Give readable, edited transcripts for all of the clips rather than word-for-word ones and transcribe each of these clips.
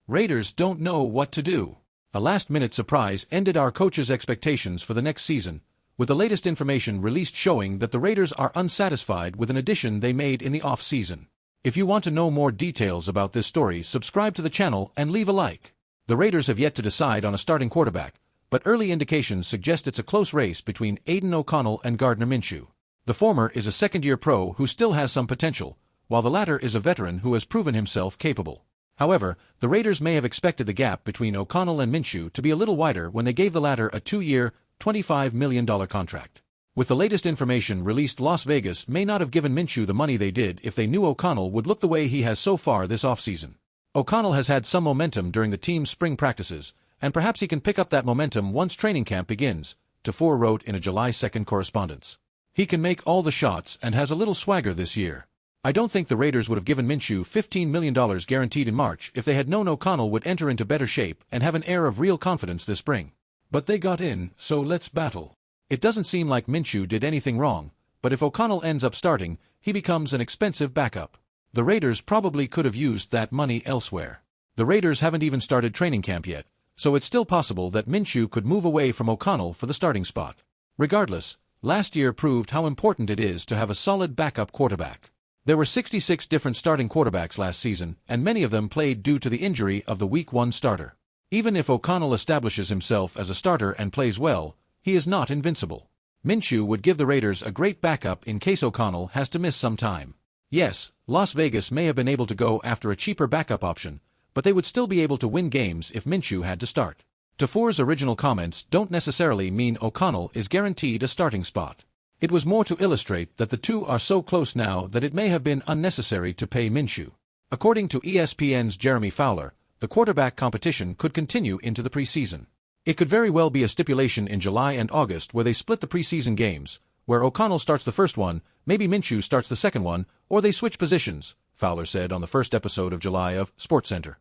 Raiders don't know what to do. A last-minute surprise ended our coach's expectations for the next season, with the latest information released showing that the Raiders are unsatisfied with an addition they made in the off-season. If you want to know more details about this story, subscribe to the channel and leave a like. The Raiders have yet to decide on a starting quarterback, but early indications suggest it's a close race between Aiden O'Connell and Gardner Minshew. The former is a second-year pro who still has some potential, while the latter is a veteran who has proven himself capable. However, the Raiders may have expected the gap between O'Connell and Minshew to be a little wider when they gave the latter a 2-year, $25 million contract. With the latest information released, Las Vegas may not have given Minshew the money they did if they knew O'Connell would look the way he has so far this offseason. O'Connell has had some momentum during the team's spring practices, and perhaps he can pick up that momentum once training camp begins, Tafur wrote in a July 2 correspondence. He can make all the shots and has a little swagger this year. I don't think the Raiders would have given Minshew $15 million guaranteed in March if they had known O'Connell would enter into better shape and have an air of real confidence this spring. But they got in, so let's battle. It doesn't seem like Minshew did anything wrong, but if O'Connell ends up starting, he becomes an expensive backup. The Raiders probably could have used that money elsewhere. The Raiders haven't even started training camp yet, so it's still possible that Minshew could move away from O'Connell for the starting spot. Regardless, last year proved how important it is to have a solid backup quarterback. There were 66 different starting quarterbacks last season, and many of them played due to the injury of the Week 1 starter. Even if O'Connell establishes himself as a starter and plays well, he is not invincible. Minshew would give the Raiders a great backup in case O'Connell has to miss some time. Yes, Las Vegas may have been able to go after a cheaper backup option, but they would still be able to win games if Minshew had to start. Tafur's original comments don't necessarily mean O'Connell is guaranteed a starting spot. It was more to illustrate that the two are so close now that it may have been unnecessary to pay Minshew. According to ESPN's Jeremy Fowler, the quarterback competition could continue into the preseason. It could very well be a stipulation in July and August where they split the preseason games, where O'Connell starts the first one, maybe Minshew starts the second one, or they switch positions, Fowler said on the first episode of July of SportsCenter.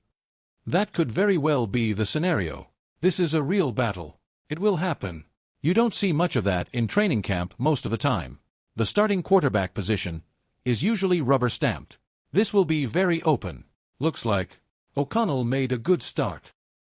That could very well be the scenario. This is a real battle. It will happen. You don't see much of that in training camp most of the time. The starting quarterback position is usually rubber-stamped. This will be very open. Looks like O'Connell made a good start.